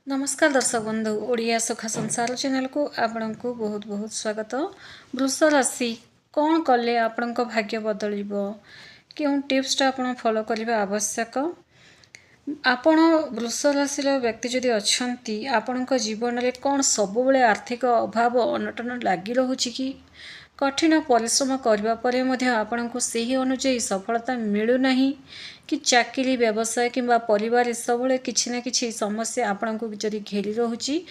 नमस्कार दर्शक बंधु ओडिया सुखा संसार चैनल को आपण को बहुत बहुत स्वागत। वृष राशि कौन कले आपण भाग्य बदल क्यों टिप्सटा आपण फॉलो करने आवश्यक। आपण वृष राशि व्यक्ति जदि अच्छी आपण जीवन में कौन सब बेले आर्थिक अभाव अनटन लगी रोचे कि कठिन परिश्रम करने पर आपण को सही अनुजाई सफलता मिलूना कि चाकरी व्यवसाय किंबा परिवार सब किसी न कि समस्या आपण को जदि घेरी रोचे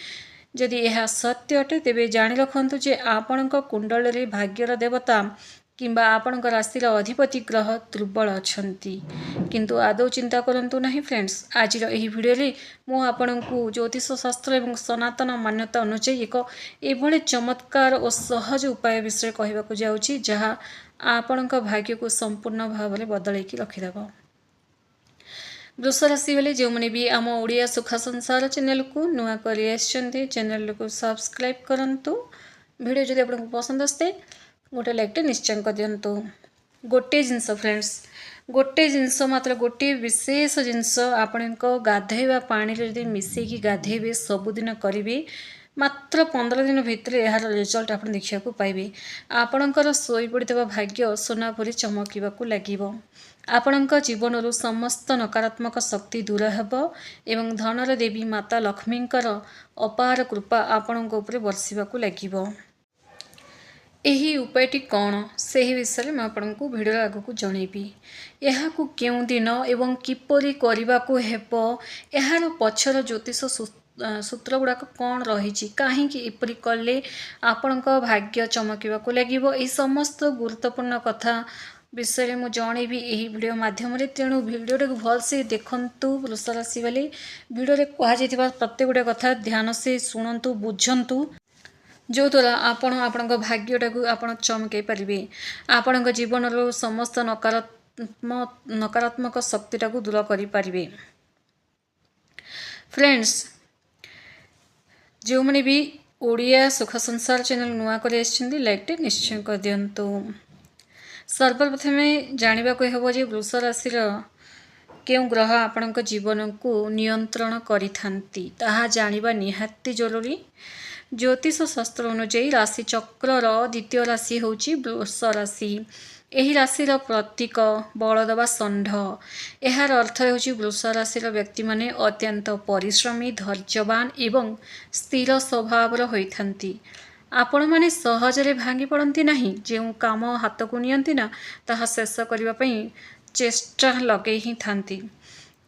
जदि यह सत्य अटे तेबे जानी रखु जे आपण कुंडल भाग्यर देवता किंबा आपण राशि अधिपति ग्रह दुर्बल अच्छी किंतु आदौ चिंता करंतु नहीं फ्रेंड्स। आज यही वीडियो मु आपण को ज्योतिष शास्त्र और सनातन मान्यता अनुसार एक एभली चमत्कार और सहज उपाय विषय कहवाक जाऊँगी जहाँ आपण भाग्य को संपूर्ण भाव में बदल रखिदेव। वृष राशि वाले जो मैंने भी आम ओडिया सुखा संसार चैनल को नुआ कर चैनल को सब्सक्राइब करूँ। वीडियो जब आपको पसंद आसते गोटे लाइक निश्चय कर दिंतु। गोटे जिनस फ्रेंड्स गोटे जिनस मात्र गोटे विशेष जिनस आपण गाधेवा पानी जब मिसेकी गाधेबे सबुदिन करेंगे मात्र 15 दिन भितर यार रिजल्ट आप देखा पाइबे। आपणकर शोई पड़ता भाग्य सोनापरी चमकवाक लगे। आपण जीवन समस्त नकारात्मक शक्ति दूर हेब एवं धनर देवी माता लक्ष्मींकर अपार कृपा आपण बरसवाक लगे। यही उपायटी कौन से विषय में आपको भिडियो आगक जनइबी। यह क्यों दिन एवं किपरि करने को हेब यार पछर ज्योतिष सूत्र गुड़ाक कौन रही कहीं इपरि कले आपण भाग्य चमकवाक लगे। यह समस्त गुरुत्वपूर्ण कथा विषय में जनइबी यही वीडियो माध्यम तेणु वीडियो भल से देखु। वृष राशि वाले वीडियो कहुवा प्रत्येक गोटे कथा ध्यान से शुणु बुझंतु जो द्वारा आपण भाग्यटा को आपण चमकई पारे। आपण जीवन समस्त नकारात्मक शक्तिटा को दूर करें। फ्रेंड्स जो मैंने भी ओडिया सुख संसार चैनल नुआ कर लाइक निश्चय कर दिंतु। सर्वप्रथम जानवा को हम जे वृष राशि क्यों ग्रह आपण जीवन को नियंत्रण करिथांती ताहा जानिबा निहाती जरूरी। ज्योतिष शास्त्र अनुଯାयी राशि चक्र द्वितीय राशि होची वृष राशि। यही राशि प्रतीक बलद बा षंढ। यार अर्थ होची वृष राशि व्यक्ति माने अत्यंत परिश्रमी धैर्यवान एवं स्थिर स्वभाव होइथांती। आपण माने सहजरे भांगी पड़ती नहीं जो काम हाथ को नियंती ना ताहा शेष करने पई चेष्टा लगे ही थांती।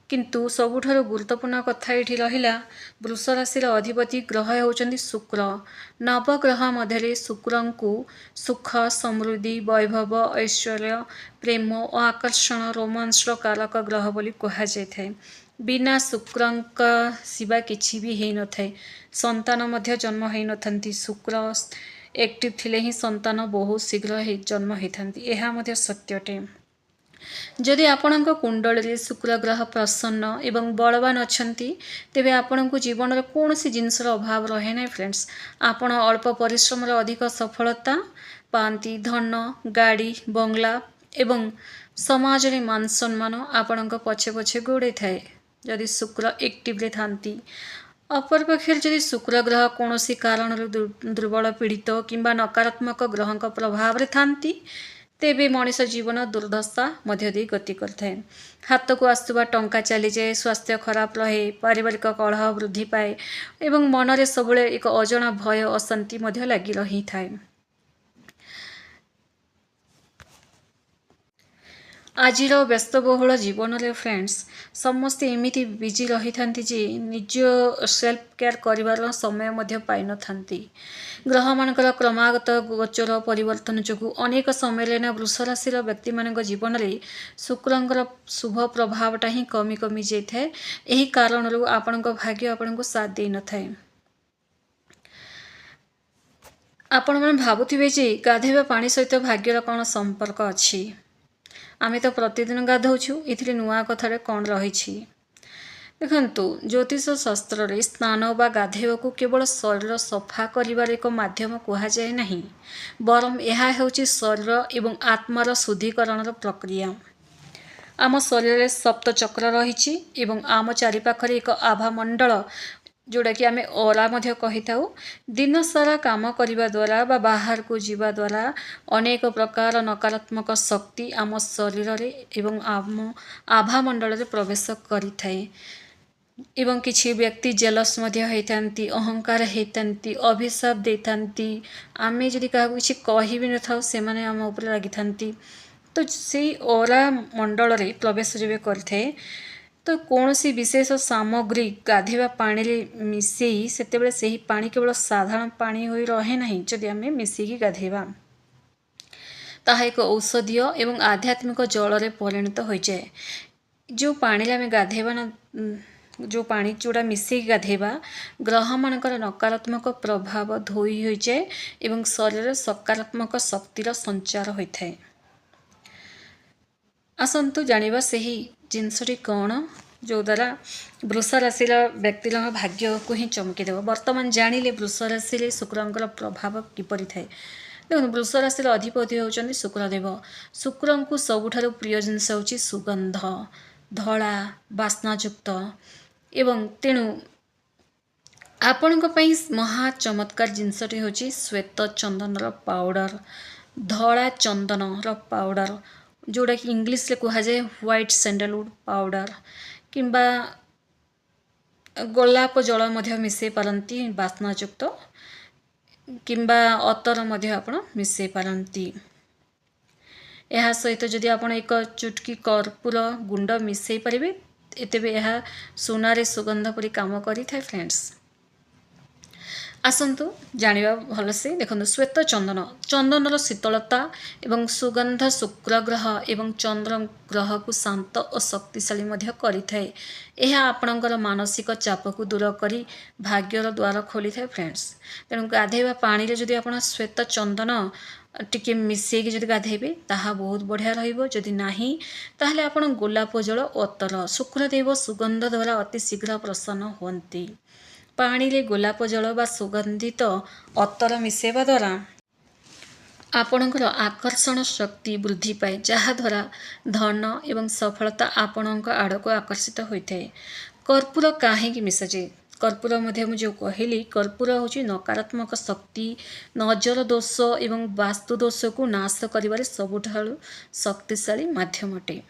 किंतु सबुठारु गुरुत्वपूर्ण कथा ये रहिला वृष राशि अधिपति ग्रह होचंदी शुक्र। नवग्रह मध्य शुक्र को सुख समृद्धि वैभव ऐश्वर्य प्रेम और आकर्षण रोमांस कारक ग्रह बोली कहा जाए। बिना शुक्र सिवा किछि भी हो न थाए संतान मध्य जन्म हो न थांती। शुक्र एक्टिव थिले ही संतान बहुत शीघ्र जन्म होती यह मध्य सत्य अटे। जदि आपण कुंडल शुक्र ग्रह प्रसन्न एवं बलवान अच्छी तेबे आपण को जीवन में कौन सी जिनसर अभाव रहे ना फ्रेंड्स। आपण अल्प परिश्रम अधिक सफलता पाती धन गाड़ी बंगला एवं समाज रे मान सम्मान आपण पछे पछे गोड़े थाए जदि शुक्र एक्टिव रे थांती। अपरपक्षे जदि शुक्र ग्रह कौन सी कारण दुर्बल पीड़ित किंबा नकारात्मक ग्रह प्रभाव रे थांती तेबे मनीष जीवन दुर्दशा मध्य दे गति करते। हाथ को आसुवा टंका चली जाए स्वास्थ्य खराब रहे पारिवारिक कलह वृद्धि पाए एवं मन में सब एक अजना भय अशांति मध्य लगी रही थाए। आज व्यस्तबहुल जीवन में फ्रेंड्स समस्ते एमती बिजी रही था निज सेल्फ केयर कर समय मध्य पाई न थांती। ग्रह मानकर क्रमागत गोचर परिवर्तन जो अनेक समय वृष राशि व्यक्ति मान जीवन में शुक्रंकर शुभ प्रभावटा ही कमी कमी जाए। यही कारण आपण भाग्य आपण को साथ दे न थाए। आपण मैंने भावुवे जे गाधेवा पानी सहित भाग्यर कौन संपर्क अच्छी। आमे तो प्रतिदिन गाधौछु इथिरे नुआ कथारे कौन रही देखंतु। ज्योतिष शास्त्र रे स्नान बा गाधेवा को केवल शरीर सफा करिवार एक माध्यम कहा जाए नहीं बरम यह हेउची शरीर एवं आत्मार शुद्धिकरण प्रक्रिया। आम शरीर में सप्त चक्र रही एवं आम चारिपाखरे एक आभा मंडल जोड़ा कि आमे ओरा मध्य कही था दिन सारा काम करने द्वारा बा बाहर को जीवा द्वारा अनेक प्रकार नकारात्मक शक्ति आम शरीर एवं आम आभा मंडल रे प्रवेश करि थाए एवं किछि व्यक्ति जेलस मध्य होइथांती अहंकार होइथांती अभिशाप देइथांती आमे जदि काहा किछि कहि भी न थाउ से माने आम ऊपर लागिथांती तो सेई ओरा मंडल रे प्रवेश जेबे करथाए तो कौनसी विशेष सामग्री गाधेवा पानी रे मिसेई सेतेबेले सेही पानी केवल साधारण पानी होई रहे नहीं जदि आमे मिसेकी गाधेवा ताहा एक औषधीय एवं आध्यात्मिक जल रे परिणत हो जाए जो पानी आमे गाधेवा ना जो पानी जोड़ा मिसेकी गाधेवा ग्रह मानकर नकारात्मक प्रभाव धोई हो जाए एवं शरीर सकारात्मक शक्तिर संचार होइथाए। आसंतु जानिबा सही जिनसटी कौन जो द्वारा वृष राशि व्यक्ति भाग्य को ही चमकी देव। वर्तमान जानिले वृष राशि शुक्रंकर प्रभाव किपरि थाए देखो वृष राशि अधिपति होउचंदी शुक्रदेव। शुक्र को सबुठारु प्रिय जिनस होची सुगंध धड़ा बास्नायुक्त एवं तेणु आपणक पई महा चमत्कार जिनसटी होची श्वेत चंदन पाउडर धड़ा चंदन पाउडर जोड़ा कि इंग्लिश रे कहा जाए व्हाइट सैंडलवुड पाउडर किंबा गोलाप जल मध्य मिसई पारंती बास्नायुक्त किंबा अतर मध्य आपण मिसई पारंती। यह सहित जदि आपण एक चुटकी कर्पूर गुंड मिसई पारिबे एतेबे यह सोनारे सुगंध परि काम करि थाए फ्रेंड्स। आसंतु जानिबा भलसे देखंतु श्वेत चंदन चंदनर शीतलता एवं सुगंध शुक्र ग्रह एवं चंद्र ग्रह को शांत और शक्तिशाली मध्य करिथाए। यह आपणकर मानसिक चाप को दूर करी भाग्यर द्वार खोली थाए फ्रेंड्स। तेणु गाधेवा पानी रे जदि आपण श्वेत चंदन टिके मिसेकी जदि गाधेबे ताहा बहुत बढ़िया रहिबो जदि नाही ताहले आपण गोलाप जल अतर शुक्रदेव सुगंध द्वारा अति शीघ्र प्रसन्न होती। पानी रे गोलाप जल बा सुगंधित अतर मिसेवा द्वारा आपणकर आकर्षण शक्ति वृद्धि पाए जहाद्वारा धन एवं सफलता आपणक आड़क आकर्षित होता है। कर्पूर कहीं मिसाजे कर्पूर मध्य जो कहली कर्पूर हूँ नकारात्मक शक्ति नजर दोष एवं वास्तु दोष को नाश करिबारे सबुठारु शक्तिशाली माध्यम अटे।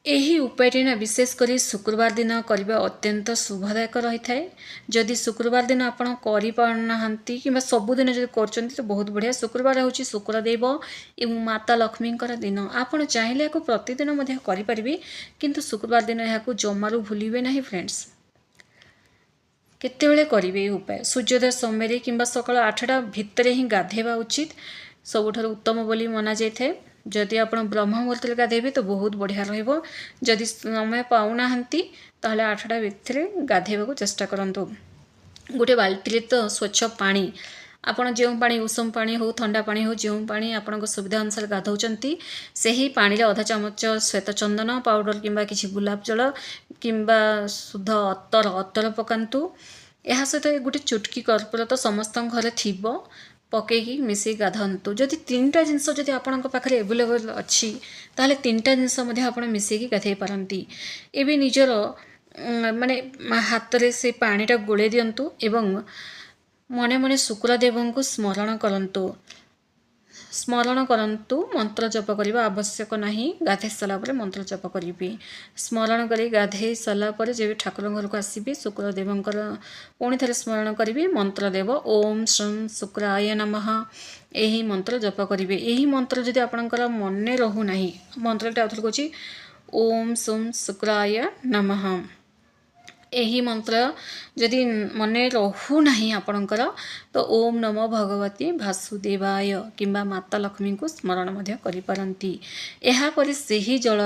यही उपायटी ना विशेषकर शुक्रवार दिन करबा अत्यंत शुभदायक रही थाए। जदि शुक्रवार दिन आपण करि पारनाहांती किंबा सबुदिन जदि करचंती तो बहुत बढ़िया। शुक्रवार होची शुक्रदेव एवं माता लक्ष्मी दिन आपण चाहिले को प्रतिदिन मध्य करि परिबे किंतु शुक्रवार दिन याकू जमारू भूलिबे नहीं फ्रेंड्स। केतेबेले करिवे उपाय सूर्योदय समय किंबा सकाळ 8टा भितर ही गाधेबा उचित सबुठारु उत्तम बोली मना जाय थाए। जदि आपण ब्रह्म मुहूर्त गाधेबे तो बहुत बढ़िया रहिबो। जदि समय पाउनाहांती ताहले 8टा भितर गाधेबा चेष्टा करंतु। गोटे बाल्टी तो स्वच्छ पानी आपण जो पानी उषम पानी हो ठंडा पानी हो जो पानी आपण सुविधा अनुसार गाधौचंती सेही पानी रे आधा चामच श्वेत चंदन पाउडर किंबा किछि गुलाब जल किंबा शुद्ध अतर पकांतु। यह सहित गोटे चुटकी कर्पूर तो समस्त घरे थिबो पकईकी मिसई गाधंतु। जदि 3टा जिनस जदि आपणक पाखरे एवेलेबल अच्छी ताहले 3टा जिनस मध्य आपण मिसईकी गाधेई पारंती। एबे निजर माने हाथ रे से पानीटा गोळे दियंतु एवं मने मने शुक्रदेव को स्मरण करंतु मंत्र जप करबा आवश्यक नहीं। गाधे सारा पर मंत्र जप करिबे स्मरण करी गाधे सारा पर जेबे ठाकुर घर को आसीबे शुक्रदेवंकर पुणी थरे स्मरण करिबे मंत्र देव ओम श्रम शुक्राय नमः एही मंत्र जप करिबे। एही मंत्र जदि आपनकर मने रहू नाही मंत्रटा अथल कोची ओम सुम शुक्राय नमः यही मंत्र जदि मने रहू नहीं आपणकर तो ओम नमो भगवती वासुदेवाय किंबा माता लक्ष्मी को स्मरण मध्य करि पारंती। एहा परि सेही जल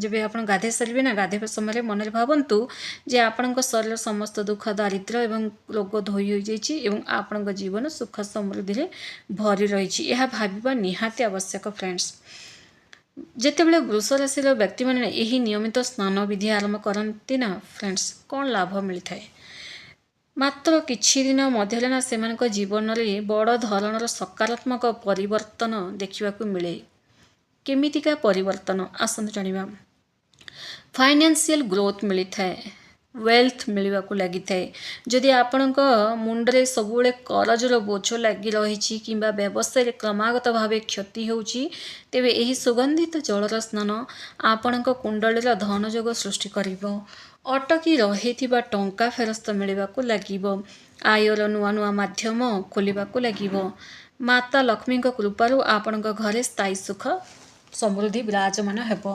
जेबे आपण गाधे सारिबे ना गाधेबा समय मन भावंतु जे आपणक शरीर समस्त दुख दारिद्र्य एवं रोग धोई हो जाइछि एवं आपणक जीवन सुख समृद्धि रे भरी रहिछि एहा भाबिबा निहाती आवश्यक फ्रेंड्स। जेतेबेले वृष राशि व्यक्ति मैंने यही नियमित स्नान विधि आरंभ करती ना फ्रेंड्स कौन लाभ मिलता है मात्र किछि दिन मध्य ना से जीवन में बड़ धरणर सकारात्मक परिवर्तन देखा मिले। केमितिका परिवर्तन आसंतु जानिबा। फाइनेंशियल ग्रोथ मिलता है ୱେଲ୍ଥ ମିଳିବାକୁ ଲାଗିଥାଏ। ଯଦି ଆପଣଙ୍କ ମୁଣ୍ଡରେ ସବୁବେଳେ କରଜର ବୋଝ ଲାଗି ରହିଛି କିମ୍ବା ବ୍ୟବସାୟରେ କ୍ରମାଗତ ଭାବେ କ୍ଷତି ହେଉଛି, ତେବେ ଏହି ସୁଗନ୍ଧିତ ଜଳର ସ୍ନାନ ଆପଣଙ୍କ କୁଣ୍ଡଳୀର ଧନଯୋଗ ସୃଷ୍ଟି କରିବ। ଅଟକି ରହିଥିବା ଟଙ୍କା ଫେରସ୍ତ ମିଳିବାକୁ ଲାଗିବ। ଆୟର ନୂଆ ନୂଆ ମାଧ୍ୟମ ଖୋଲିବାକୁ ଲାଗିବ। ମାତା ଲକ୍ଷ୍ମୀଙ୍କ କୃପାରୁ ଆପଣଙ୍କ ଘରେ ସ୍ଥାୟୀ ସୁଖ ସମୃଦ୍ଧି ବିରାଜମାନ ହେବ।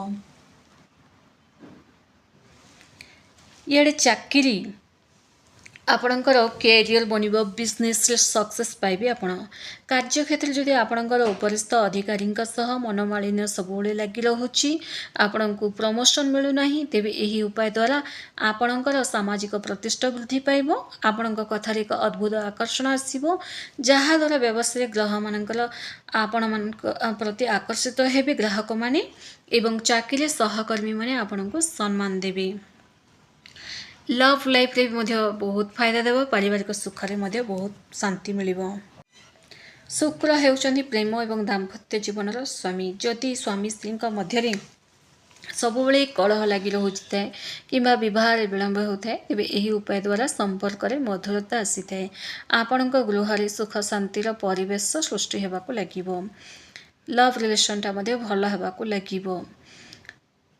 ଇଆଡ଼େ ଚାକିରି ଆପଣଙ୍କର କ୍ୟାରିୟର ବନିବ, ବିଜନେସରେ ସକ୍ସେସ୍ ପାଇବେ ଆପଣ। କାର୍ଯ୍ୟକ୍ଷେତ୍ରରେ ଯଦି ଆପଣଙ୍କର ଉପରିସ୍ଥ ଅଧିକାରୀଙ୍କ ସହ ମନୋମାଳିନ୍ୟ ସବୁବେଳେ ଲାଗି ରହୁଛି, ଆପଣଙ୍କୁ ପ୍ରମୋସନ୍ ମିଳୁନାହିଁ, ତେବେ ଏହି ଉପାୟ ଦ୍ୱାରା ଆପଣଙ୍କର ସାମାଜିକ ପ୍ରତିଷ୍ଠା ବୃଦ୍ଧି ପାଇବ। ଆପଣଙ୍କ କଥାରେ ଏକ ଅଦ୍ଭୁତ ଆକର୍ଷଣ ଆସିବ, ଯାହାଦ୍ୱାରା ବ୍ୟବସାୟରେ ଗ୍ରାହକମାନଙ୍କର ଆପଣମାନଙ୍କ ପ୍ରତି ଆକର୍ଷିତ ହେବେ ଗ୍ରାହକମାନେ, ଏବଂ ଚାକିରିରେ ସହକର୍ମୀମାନେ ଆପଣଙ୍କୁ ସମ୍ମାନ ଦେବେ। ଲଭ୍ ଲାଇଫ୍ରେ ମଧ୍ୟ ବହୁତ ଫାଇଦା ଦେବ। ପାରିବାରିକ ସୁଖରେ ମଧ୍ୟ ବହୁତ ଶାନ୍ତି ମିଳିବ। ଶୁକ୍ର ହେଉଛନ୍ତି ପ୍ରେମ ଏବଂ ଦାମ୍ପତ୍ୟ ଜୀବନର ସ୍ୱାମୀ। ଯଦି ସ୍ୱାମୀ ସ୍ତ୍ରୀଙ୍କ ମଧ୍ୟରେ ସବୁବେଳେ କଳହ ଲାଗି ରହୁଥାଏ କିମ୍ବା ବିବାହରେ ବିଳମ୍ବ ହେଉଥାଏ, ତେବେ ଏହି ଉପାୟ ଦ୍ୱାରା ସମ୍ପର୍କରେ ମଧୁରତା ଆସିଥାଏ। ଆପଣଙ୍କ ଗୃହରେ ସୁଖ ଶାନ୍ତିର ପରିବେଶ ସୃଷ୍ଟି ହେବାକୁ ଲାଗିବ। ଲଭ୍ ରିଲେସନ୍ଟା ମଧ୍ୟ ଭଲ ହେବାକୁ ଲାଗିବ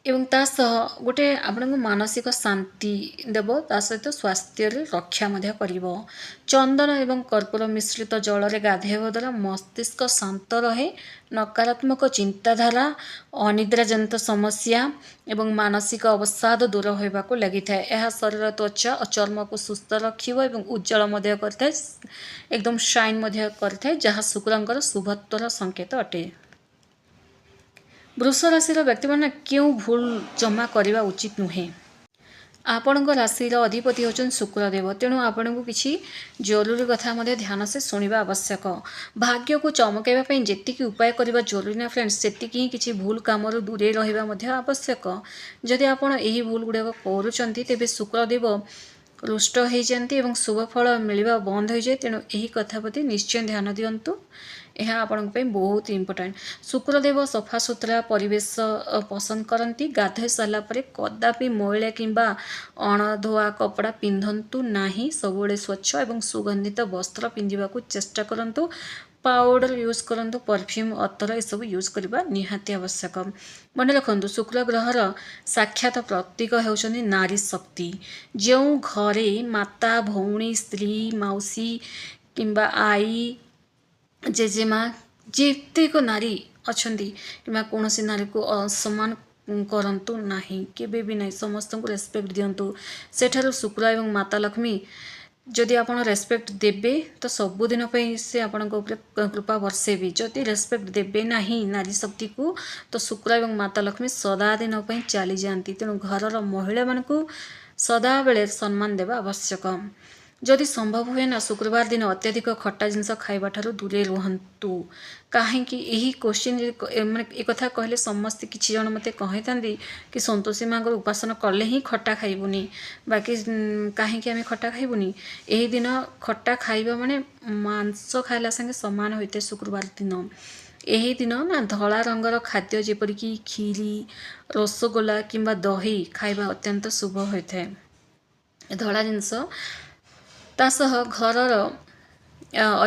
ଏବଂ ତା ସହ ଗୋଟେ ଆପଣଙ୍କୁ ମାନସିକ ଶାନ୍ତି ଦେବ, ତା ସହିତ ସ୍ୱାସ୍ଥ୍ୟରେ ରକ୍ଷା ମଧ୍ୟ କରିବ। ଚନ୍ଦନ ଏବଂ କର୍ପୂର ମିଶ୍ରିତ ଜଳରେ ଗାଧୋଇବା ଦ୍ୱାରା ମସ୍ତିଷ୍କ ଶାନ୍ତ ରହେ, ନକାରାତ୍ମକ ଚିନ୍ତାଧାରା, ଅନିଦ୍ରାଜନିତ ସମସ୍ୟା ଏବଂ ମାନସିକ ଅବସାଦ ଦୂର ହେବାକୁ ଲାଗିଥାଏ। ଏହା ଶରୀର, ତ୍ୱଚା ଓ ଚର୍ମକୁ ସୁସ୍ଥ ରଖିବ ଏବଂ ଉଜ୍ଜଳ ମଧ୍ୟ କରିଥାଏ, ଏକଦମ ସାଇନ୍ ମଧ୍ୟ କରିଥାଏ, ଯାହା ଶୁକ୍ରଙ୍କର ଶୁଭତ୍ୱର ସଂକେତ ଅଟେ। ବୃଷ ରାଶିର ବ୍ୟକ୍ତିମାନେ କେଉଁ ଭୁଲ ଜମା କରିବା ଉଚିତ ନୁହେଁ। ଆପଣଙ୍କ ରାଶିର ଅଧିପତି ହେଉଛନ୍ତି ଶୁକ୍ରଦେବ, ତେଣୁ ଆପଣଙ୍କୁ କିଛି ଜରୁରୀ କଥା ମଧ୍ୟ ଧ୍ୟାନ ସେ ଶୁଣିବା ଆବଶ୍ୟକ। ଭାଗ୍ୟକୁ ଚମକାଇବା ପାଇଁ ଯେତିକି ଉପାୟ କରିବା ଜରୁରୀ ନା ଫ୍ରେଣ୍ଡସ୍, ସେତିକି ହିଁ କିଛି ଭୁଲ କାମରୁ ଦୂରେଇ ରହିବା ମଧ୍ୟ ଆବଶ୍ୟକ। ଯଦି ଆପଣ ଏହି ଭୁଲ ଗୁଡ଼ାକ କରୁଛନ୍ତି, ତେବେ ଶୁକ୍ରଦେବ ରୁଷ୍ଟ ହୋଇଯାନ୍ତି ଏବଂ ଶୁଭ ଫଳ ମିଳିବା ବନ୍ଦ ହୋଇଯାଏ। ତେଣୁ ଏହି କଥା ପ୍ରତି ନିଶ୍ଚୟ ଧ୍ୟାନ ଦିଅନ୍ତୁ, ଏହା ଆପଣଙ୍କ ପାଇଁ ବହୁତ ଇମ୍ପୋର୍ଟାଣ୍ଟ। ଶୁକ୍ରଦେବ ସଫାସୁତୁରା ପରିବେଶ ପସନ୍ଦ କରନ୍ତି। ଗାଧୋଇ ସାରିଲା ପରେ କଦାପି ମଇଳା କିମ୍ବା ଅଣଧୋଆ କପଡ଼ା ପିନ୍ଧନ୍ତୁ ନାହିଁ। ସବୁବେଳେ ସ୍ୱଚ୍ଛ ଏବଂ ସୁଗନ୍ଧିତ ବସ୍ତ୍ର ପିନ୍ଧିବାକୁ ଚେଷ୍ଟା କରନ୍ତୁ। ପାଉଡ଼ର ୟୁଜ୍ କରନ୍ତୁ, ପରଫ୍ୟୁମ୍, ଅତର ଏସବୁ ୟୁଜ୍ କରିବା ନିହାତି ଆବଶ୍ୟକ। ମନେ ରଖନ୍ତୁ, ଶୁକ୍ର ଗ୍ରହର ସାକ୍ଷାତ ପ୍ରତୀକ ହେଉଛନ୍ତି ନାରୀ ଶକ୍ତି। ଯେଉଁ ଘରେ ମାତା, ଭଉଣୀ, ସ୍ତ୍ରୀ, ମାଉସୀ କିମ୍ବା ଆଈ, ଜେଜେମା ଯେତେକ ନାରୀ ଅଛନ୍ତି କିମ୍ବା କୌଣସି ନାରୀକୁ ଅସମ୍ମାନ କରନ୍ତୁ ନାହିଁ, କେବେ ବି ନାହିଁ। ସମସ୍ତଙ୍କୁ ରେସ୍ପେକ୍ଟ ଦିଅନ୍ତୁ। ସେଠାରୁ ଶୁକ୍ର ଏବଂ ମାତା ଲକ୍ଷ୍ମୀ ଯଦି ଆପଣ ରେସ୍ପେକ୍ଟ ଦେବେ, ତ ସବୁଦିନ ପାଇଁ ସେ ଆପଣଙ୍କ ଉପରେ କୃପା ବର୍ଷେଇବେ। ଯଦି ରେସ୍ପେକ୍ଟ ଦେବେ ନାହିଁ ନାରୀ ଶକ୍ତିକୁ, ତ ଶୁକ୍ର ଏବଂ ମାତା ଲକ୍ଷ୍ମୀ ସଦାଦିନ ପାଇଁ ଚାଲିଯାଆନ୍ତି। ତେଣୁ ଘରର ମହିଳାମାନଙ୍କୁ ସଦାବେଳେ ସମ୍ମାନ ଦେବା ଆବଶ୍ୟକ। ଯଦି ସମ୍ଭବ ହୁଏ ନା, ଶୁକ୍ରବାର ଦିନ ଅତ୍ୟଧିକ ଖଟା ଜିନିଷ ଖାଇବା ଠାରୁ ଦୂରେଇ ରୁହନ୍ତୁ। କାହିଁକି ଏହି କୋଶ୍ଚିନ୍ ମାନେ ଏ କଥା କହିଲେ ସମସ୍ତେ କିଛି ଜଣ ମୋତେ କହିଥାନ୍ତି କି ସନ୍ତୋଷୀ ମାଙ୍କର ଉପାସନା କଲେ ହିଁ ଖଟା ଖାଇବୁନି, ବାକି କାହିଁକି ଆମେ ଖଟା ଖାଇବୁନି? ଏହି ଦିନ ଖଟା ଖାଇବା ମାନେ ମାଂସ ଖାଇଲା ସାଙ୍ଗେ ସମାନ ହୋଇଥାଏ। ଶୁକ୍ରବାର ଦିନ ଏହି ଦିନ ନା ଧଳା ରଙ୍ଗର ଖାଦ୍ୟ ଯେପରିକି କ୍ଷୀରି, ରସଗୋଲା କିମ୍ବା ଦହି ଖାଇବା ଅତ୍ୟନ୍ତ ଶୁଭ ହୋଇଥାଏ। ଧଳା ଜିନିଷ, ତା ସହ ଘରର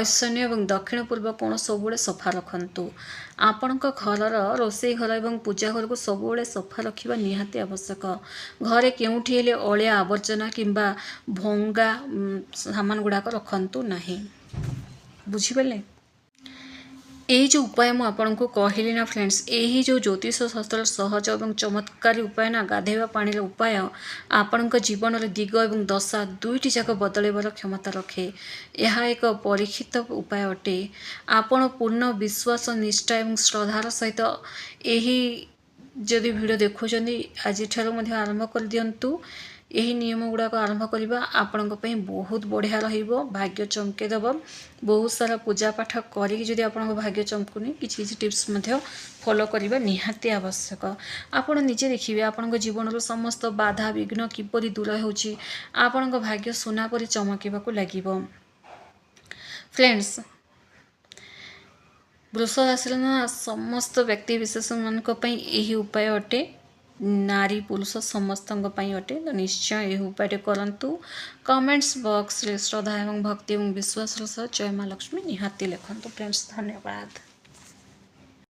ଐଶାନ୍ୟ ଏବଂ ଦକ୍ଷିଣ ପୂର୍ବ କୋଣ ସବୁବେଳେ ସଫା ରଖନ୍ତୁ। ଆପଣଙ୍କ ଘରର ରୋଷେଇ ଘର ଏବଂ ପୂଜା ଘରକୁ ସବୁବେଳେ ସଫା ରଖିବା ନିହାତି ଆବଶ୍ୟକ। ଘରେ କେଉଁଠି ହେଲେ ଅଳିଆ ଆବର୍ଜନା କିମ୍ବା ଭଙ୍ଗା ସାମାନ ଗୁଡ଼ାକ ରଖନ୍ତୁ ନାହିଁ। ବୁଝିପାରିଲେ? ଏହି ଯେଉଁ ଉପାୟ ମୁଁ ଆପଣଙ୍କୁ କହିଲି ନା ଫ୍ରେଣ୍ଡସ୍, ଏହି ଯେଉଁ ଜ୍ୟୋତିଷ ଶାସ୍ତ୍ରର ସହଜ ଏବଂ ଚମତ୍କାରୀ ଉପାୟ ନା, ଗାଧୋଇବା ପାଣିର ଉପାୟ ଆପଣଙ୍କ ଜୀବନର ଦିଗ ଏବଂ ଦଶା ଦୁଇଟି ଯାକ ବଦଳାଇବାର କ୍ଷମତା ରଖେ। ଏହା ଏକ ପରୀକ୍ଷିତ ଉପାୟ ଅଟେ। ଆପଣ ପୂର୍ଣ୍ଣ ବିଶ୍ୱାସ, ନିଷ୍ଠା ଏବଂ ଶ୍ରଦ୍ଧାର ସହିତ ଏହି ଯଦି ଭିଡ଼ିଓ ଦେଖୁଛନ୍ତି, ଆଜିଠାରୁ ମଧ୍ୟ ଆରମ୍ଭ କରିଦିଅନ୍ତୁ। ଏହି ନିୟମ ଗୁଡ଼ାକ ଆରମ୍ଭ କରିବା ଆପଣଙ୍କ ପାଇଁ ବହୁତ ବଢ଼ିଆ ରହିବ। ଭାଗ୍ୟ ଚମକେଇ ଦେବ। ବହୁତ ସାରା ପୂଜା ପାଠ କରିକି ଯଦି ଆପଣଙ୍କ ଭାଗ୍ୟ ଚମକୁନି, କିଛି କିଛି ଟିପ୍ସ ମଧ୍ୟ ଫଲୋ କରିବା ନିହାତି ଆବଶ୍ୟକ। ଆପଣ ନିଜେ ଦେଖିବେ ଆପଣଙ୍କ ଜୀବନରୁ ସମସ୍ତ ବାଧା ବିଘ୍ନ କିପରି ଦୂର ହେଉଛି। ଆପଣଙ୍କ ଭାଗ୍ୟ ସୁନା ପରି ଚମକିବାକୁ ଲାଗିବ। ଫ୍ରେଣ୍ଡସ୍, ବୃଷ ରାଶିର ସମସ୍ତ ବ୍ୟକ୍ତି ବିଶେଷମାନଙ୍କ ପାଇଁ ଏହି ଉପାୟ ଅଟେ। नारी पुरुष समस्त अटे तो निश्चय यह उपाय करंतु। कमेंट्स बॉक्स रे श्रद्धा एवं भक्ति एवं विश्वास सह जय माँ लक्ष्मी निहाती लिखंतु फ्रेंड्स। धन्यवाद।